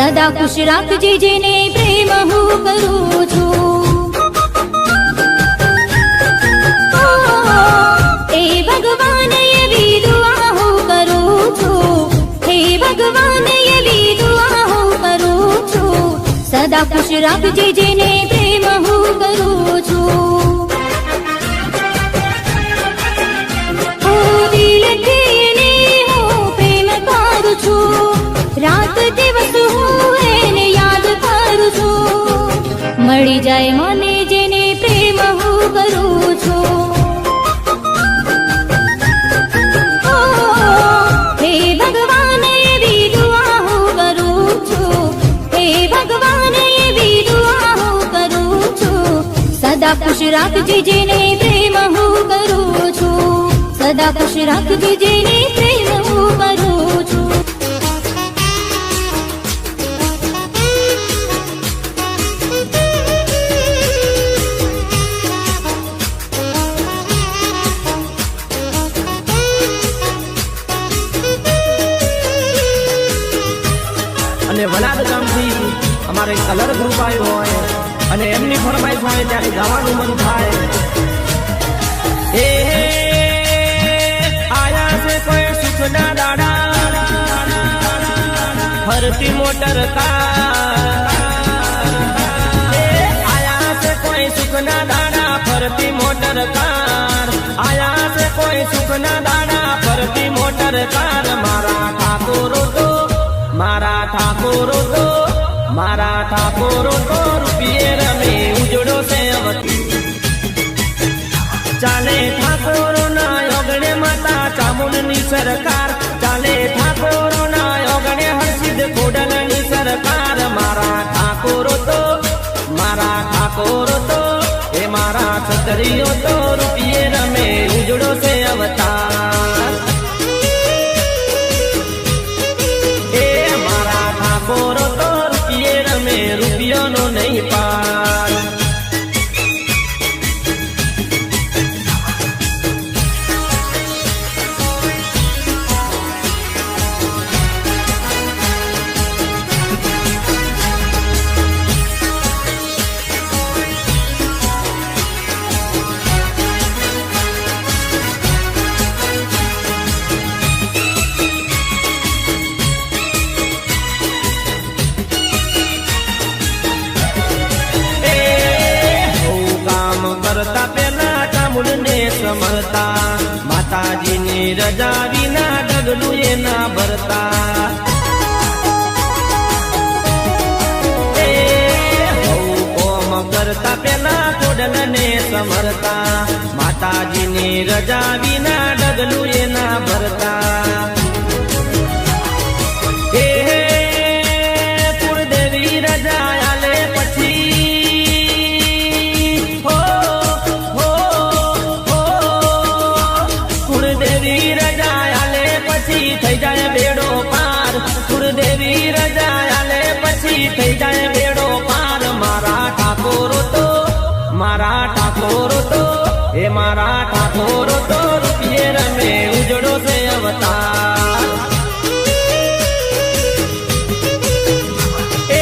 સદા ખુશ રાખજે જેને પ્રેમ હું કરું છું. હે ભગવાન એવી દુઆ હું કરું છું. હે ભગવાન એવી દુઆ હું કરું છું. સદા ખુશ રાખજે જેને પ્રેમ હું કરું છું. રાત દિવસ હું એને યાદ કરું છું. મળી જાય મને જેને પ્રેમ હું કરું છું. હે ભગવાન એવી દુઆ હું કરું છું. હે ભગવાન એવી દુઆ હું કરું છું. સદા ખુશ રાખજે જેને પ્રેમ હું કરું છું. સદા ખુશ રાખજે જેને પ્રેમ હું કરું છું. અને વલાદ ગામથી અમારે કલર ગ્રુપ આવ્યો હોય અને એમની ફરમાઈશ હોય ત્યારે ગાવાનું મન થાય. એ આયા છે કોઈ સુખના દાડા ફરતી મોટર કાર. આયા છે કોઈ સુખના દાડા ફરતી મોટર કાર. આયા છે કોઈ સુખના દાડા ફરતી મોટર કાર. મારા ઠાકોરો તો મારા ઠાકોરો તો મારા ઠાકોરો તો રૂપિયે રમે ઉજળો છે અવતી. ચાલે ઠાકોરો ના યોગણે માતા ચામુંડની સરકાર. ચાલે ઠાકોરો ના યોગણે હર્ષિદ ખોડલની સરકાર. મારા ઠાકોરો તો મારા ઠાકોરો તો એ મારા છતરીઓ તો રૂપિયે રમે ઉજળો છે અવતાર. ઠાકોરો તો રૂપિયે રમે રૂપિયોનો નહીં પાર. પેલા ચામુંડને સમરતા માતાજીની રજા વિના ડગલું એના ભરતા. ઓમ કરતા પેલા ખોડલને સમરતા માતાજીની રજા વિના ડગલું એના ભરતા. કુળદેવી રજા આલે પછી થઈ જાય બેડો પાર. કુળદેવી રજા આલે પછી થઈ જાય બેડો પાર. મારા ઠાકોરો તો મારા ઠાકોરો તો એ મારા ઠાકોરો તો રૂપિયે રમે ઉજળો છે અવતાર. એ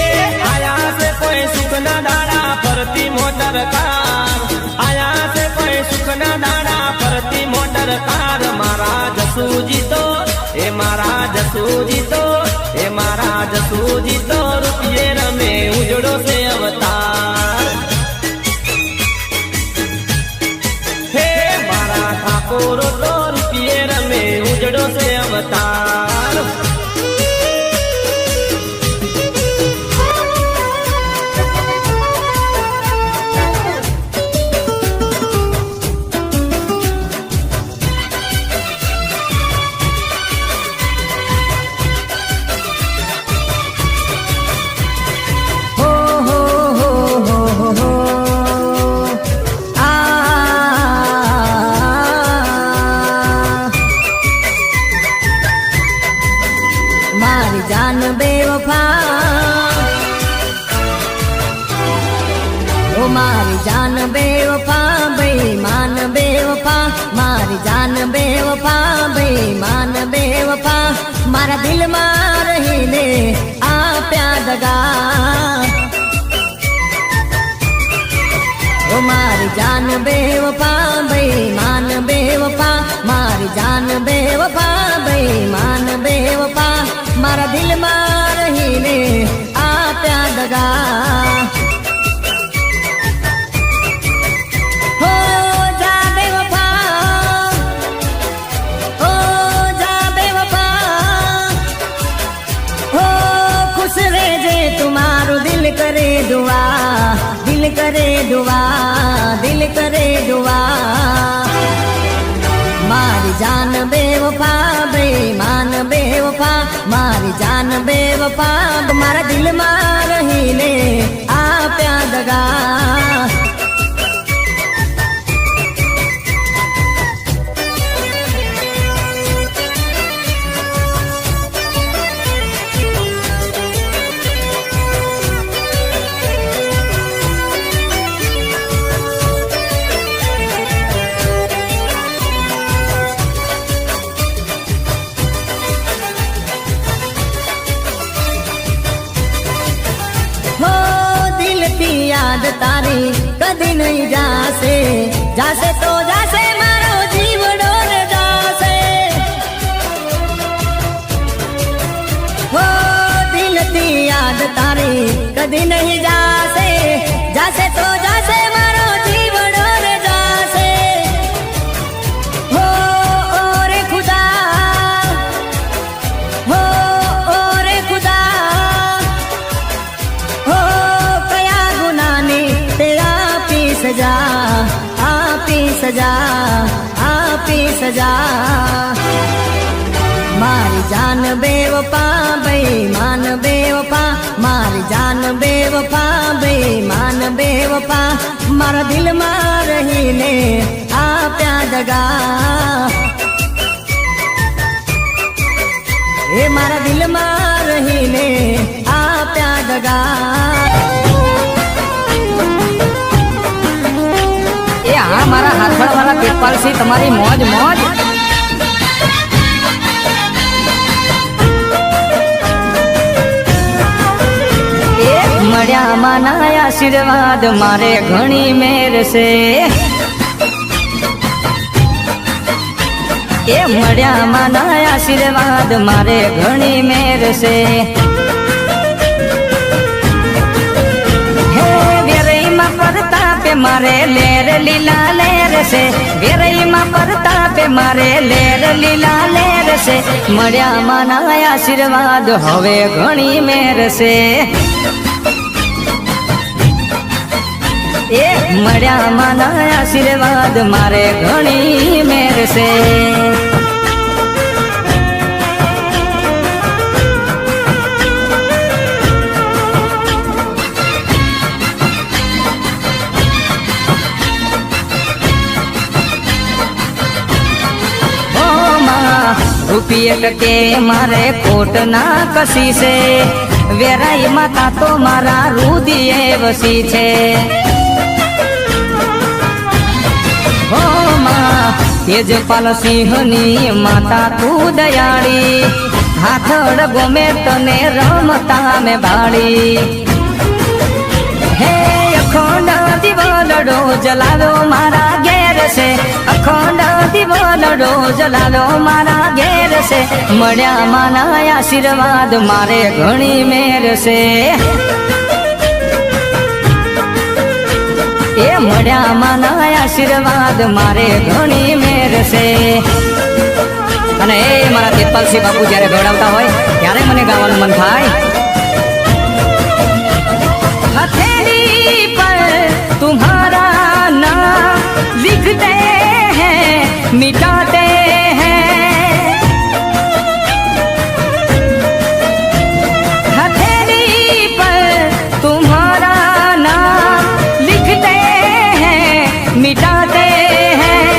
આયા છે કોઈ સુખના દાડા ફરતી મોટર કાર. આયા છે કોઈ સુખના દાડા ફરતી મોટર કાર. મારા જસુજી તો એ મારા જસુજી તો એ મારા જસુજી તો રૂપિયે રમે ઉજળો છે અવતાર. હે મારા ઠાકોરો તો રૂપિયે રમે ઉજળો છે અવતાર. जान बेवफा बेईमान बेवफा मारी जान बेवफा बेईमान बेवफा मारा दिल में रहीने आप्या दगा ओ मारी जान बेवफा बेईमान बेवफा मारी जान बेवफा बेईमान बेवफा मारा दिल में रहीने आप्या दगा हो जा बेवफा हो जा बेवफा हो खुश रह जे तुम्हारो दिल करे दुआ दिल करे दुआ दिल करे दुआ मारी जान बेवफा बेईमान बेवफा मारी जान बेवफा तुम्हारा दिल में रहीने आप्या दगा याद तारी कदी नहीं जासे जासे तो जासे मारो जीव डोर जासे हो दिल की याद तारी कदी नहीं जासे जासे तो जासे मारो जीव डोर जासे हो ओरे खुदा हो ओरे खुदा हो सजा आपी सजा आपी सजा मारी जान बेवफा बेईमान बेवफा मारी जान बेवफा बेईमान बेवफा मारा दिल में रहीने आप्या दगा ए मारा दिल में रहीने आप्या दगा हाँ मारा हाथड़ वाला पेटपाल से तुम्हारी मौज मौज मड़िया माना आशीर्वाद मारे घणी मेर से मड़िया माना आशीर्वाद मारे घणी मेर से मारे लेर लीला लेर से वेरई मा प्रताप मारे लेर लीला लेर से मड़िया माना आशीर्वाद हवे घणी मेर से ए मड़िया माना आशीर्वाद मारे घणी मेर से રૂપિયે કે મારે કોટ ના કસી છે વેરાઈ માતા તો મારા રુદિયે વસી છે હો માં તેજપાલ સિંહની માતા તું દયાળી હાથડ ગમે તને રમતા મે બાળી હે અખંડ દીવલડો જલાવ્યો મારા ઘેર છે અખંડ દીવલડો જલાવ્યો મારા ઘેર છે મળ્યા માના આશીર્વાદ મારે ઘણી મેર છે એ મળ્યા માના આશીર્વાદ મારે ઘણી મેર છે અને એ મારા તેજપાલસિંહ બાપુ જ્યારે ગવડાવતા હોય ત્યારે મને ગાવાનું મન થાય હથેળી પર तुम्हारा नाम लिखते हैं मिटाते हैं हथेली पर तुम्हारा नाम लिखते हैं मिटाते हैं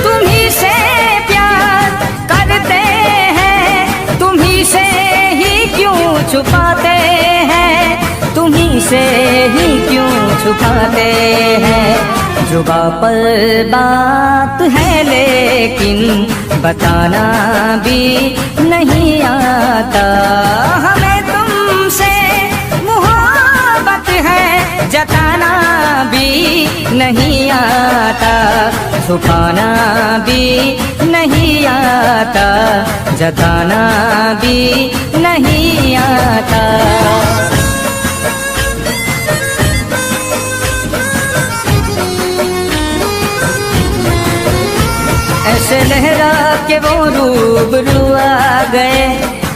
तुम्ही से प्यार करते हैं तुम्ही से ही क्यों छुपाते हैं तुम्ही मुझसे ही क्यों छुपाते हैं? जुबां पर बात है लेकिन बताना भी नहीं आता। हमें तुमसे मोहब्बत है जताना भी नहीं आता, छुपाना भी नहीं आता, जताना भी नहीं आता। ऐसे लहरा के वो रूबरू आ गए,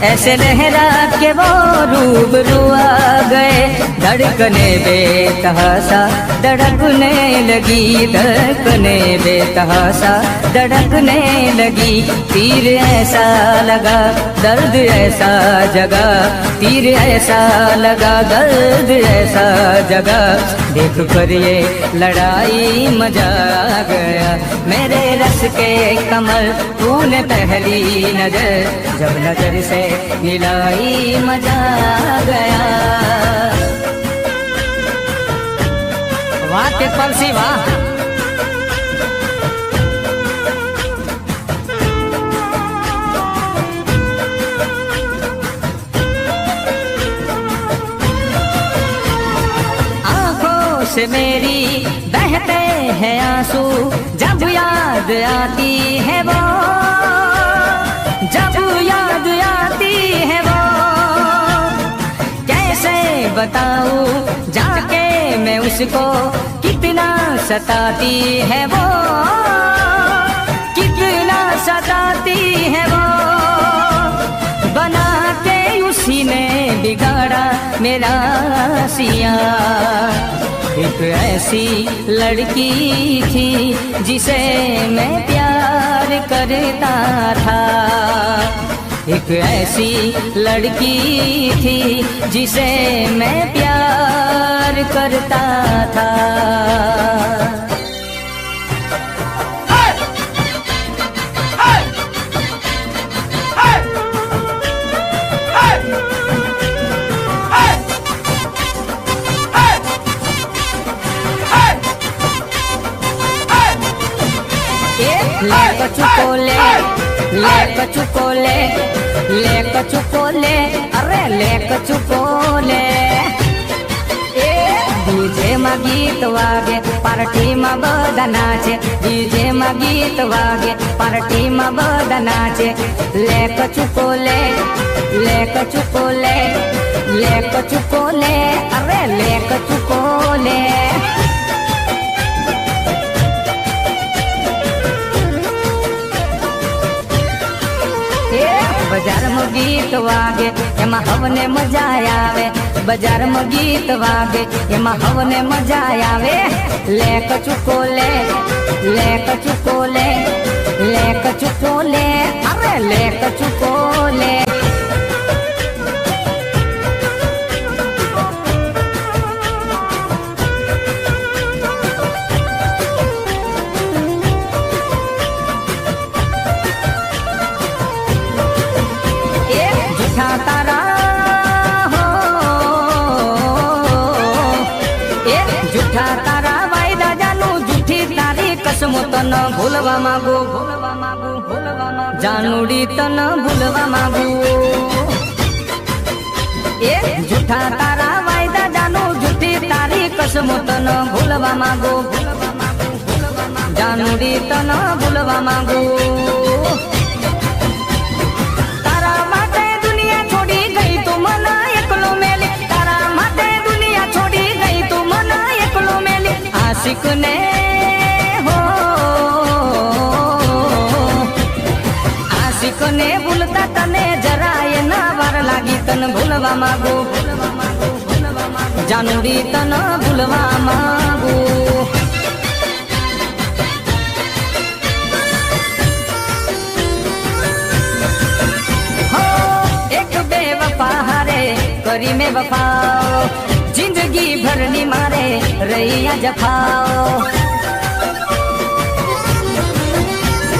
ऐसे लहरा के वो रूबरू आ गए। धड़कने बेतहासा धड़कने लगी, धड़कने बेतहासा धड़कने लगी। तीर ऐसा लगा दर्द ऐसा जगा, तीर ऐसा लगा दर्द ऐसा जगा। देख कर ये लड़ाई मजा आ गया, मेरे रस के कमल तूने पहली नजर जब नजर से मिलाई मजा आ गया। वाह के पलसी वाह। आंखों से मेरी बहते हैं आंसू जब याद आती है वो, जब याद आती है वो। कैसे बताऊं जाके मैं उसको कितना सताती है वो, कितना सताती है वो। बना के उसी ने बिगाड़ा मेरा सिया। एक ऐसी लड़की थी जिसे मैं प्यार करता था, एक ऐसी लड़की थी जिसे मैं प्यार करता था। ले कचुको ले, ले कचुको ले, ले कचुको ले, अरे ले कचुको ले। डीजे में गीत वागे पार्टी में बधा नाचे, डीजे में गीत वागे पार्टी में बधा नाचे। ले कचुको ले, ले कचुको ले, ले कचुको ले, अरे ले कचुको ले। बजार में गीत वागे एमा हवने मजा आवे, बजार में गीत वागे एमा हवने मजा आवे। ले कचुको ले, ले कचुको ले, ले कचुको ले, अरे ले कचुको ले। तारा हो एक झूठा तारा वायदा जानू, झूठी तारी कसमो तन भूलवा मागू, भूलवा मागू, भूलवा मागू, जानूड़ी तन भूलवा मागू। एक झूठा तारा वायदा जानू, झूठी तारी कसमो तन भूलवा मागू, भूलवा मागू, भूलवा मागू, जानूड़ी तन भूलवा मागू। आशिक ने हो, आशिक ने भूलता तने जरा ये ना वार लागी तन भूलवा मागू, भूलवा मागू, भूलवा मागू, जानूड़ी तन भूलवा मागू। हो एक बेवफा हारे करी में वफाओ, जिंदगी भरनी मारे रैया जफाओ।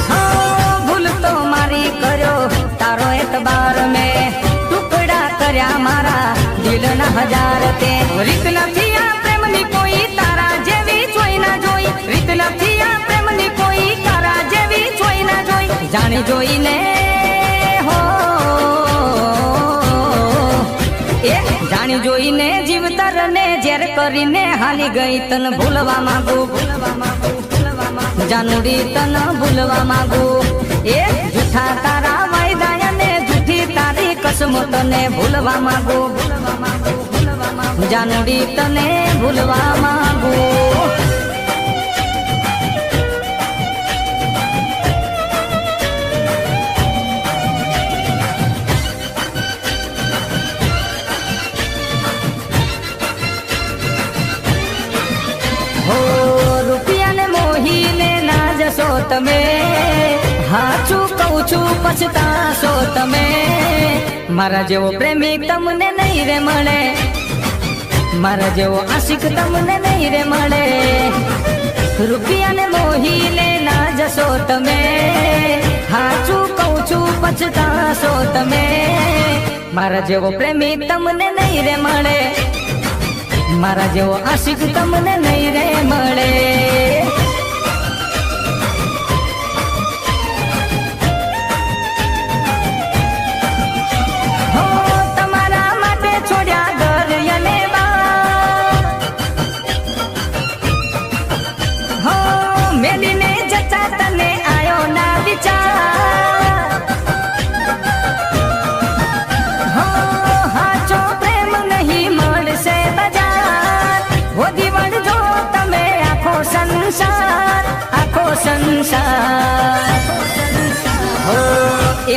हाँ भूल तो मारी करो तारो एतबार में, टुकड़ा कर्या मारा दिल न हजार ते। रीत न નથી આ પ્રેમની કોઈ તારા જેવી જોઈ ના જોઈ જાણી જોઈને હો એ જાણી જોઈને જીવતર ને ઝેર કરીને હાલી ગઈ તને ભૂલવા માંગુ જાનુડી તને ભૂલવા માંગુ એ જૂઠા તારા વાયદા ને જૂઠી તારી કસમો તને ભૂલવા માંગુ જાનુડી તને ભૂલવા માંગુ તમે હાચું કહું છું પછતાશો તમે મારા જેવો પ્રેમિક તમને નહીં રે મળે મારા જેવો આશિક તમને નહીં રે મળે રૂપિયાને મોહીને ના જશો તમે હાચું કહું છું પછતાશો તમે મારા જેવો પ્રેમિક તમને નહીં રે મળે મારા જેવો આશિક તમને નહીં રે મળે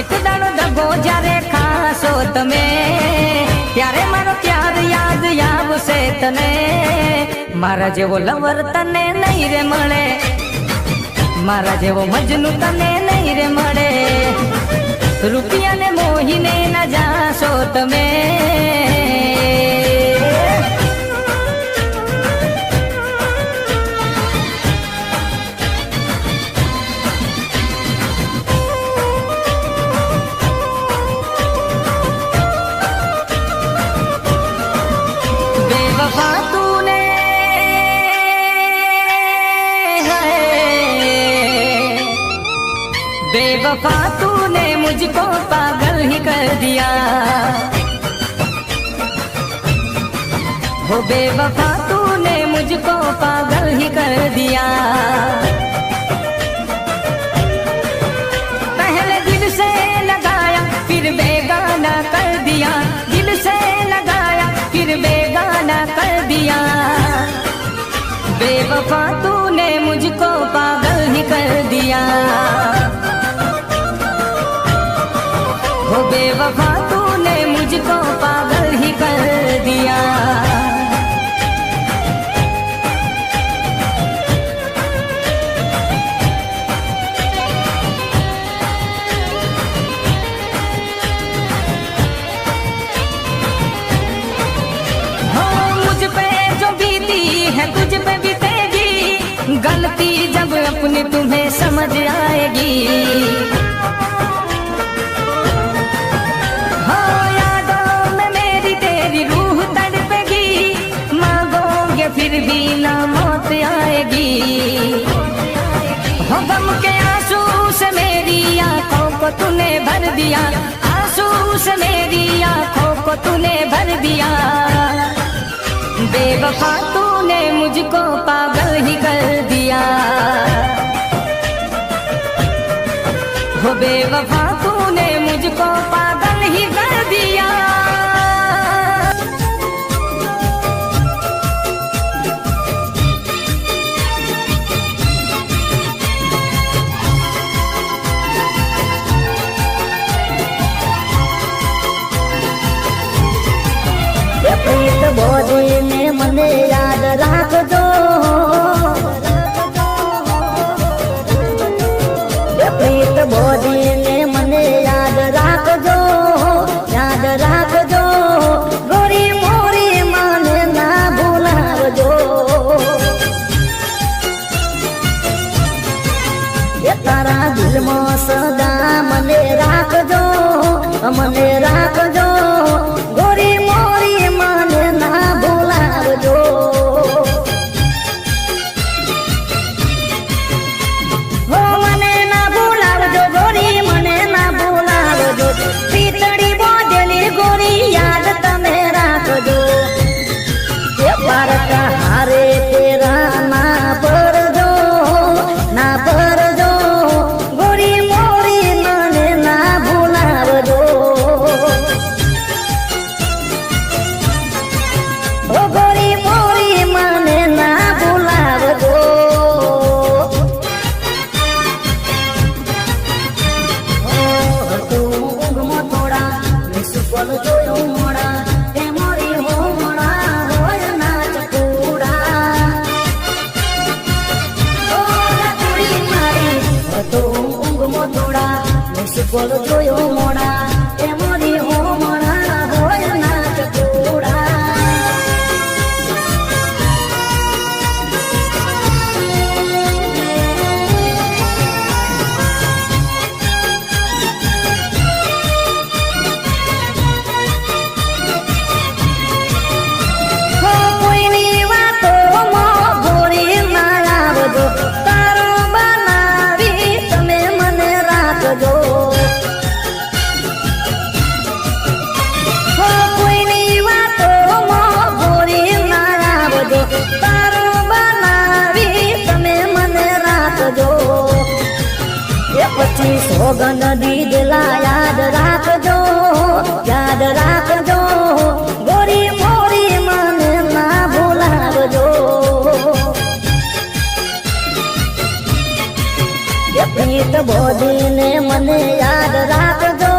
એક દાડો દગો જ્યારે ખાશો તમે ત્યારે મારો પ્યાર યાદ આવશે તને મારા જેવો લવર તને નહીં રે મળે મારા જેવો મજનુ તને નહીં રે મળે રૂપિયાને મોહીને ના જાશો તમે बेवफा तूने मुझको पागल ही कर दिया हो बेवफा तूने मुझको पागल ही कर दिया पहले दिल से लगाया फिर बेगाना कर दिया दिल से लगाया फिर बेगाना कर दिया बेवफा तूने मुझको पागल ही कर दिया हो बेवफा तूने मुझको पागल ही कर दिया हो मुझ पे जो बीती है तुझ पे बीतेगी गलती जब अपनी तुम्हें समझ आएगी फिर भी ना मौत आएगी हो गम के आंसू से मेरी आंखों को तूने भर दिया आंसू से मेरी आंखों को तूने भर दिया बेवफा तूने मुझको पागल ही कर दिया हो बेवफा तूने मुझको पागल ही कर दिया પ્રીત બોલીને મને યાદ રાખજો પ્રીત બોલીને મને યાદ રાખજો ગોરી મોરી માને ના ભૂલાવજો એ તારા દિલમાં સદા મને રાખજો ગોરી મોરી માને ના ભૂલાવજો ગોળ જોયો મોડા એ મોરી હોમણા હોય નાચ કોડા કોઈની વાતોમાં ભોરી ના આવજો તારો બનાવી તમે મને રાખજો કોઈની વાતોમાં ભોરી ના આવજો તારો બનાવી તમે મને રાખજો એ પછી સોગંદ દીધેલા યાદ રાખજો ગોરી મોરી મને ના ભૂલાવજો એ પ્રીત બોધીને મને યાદ રાખજો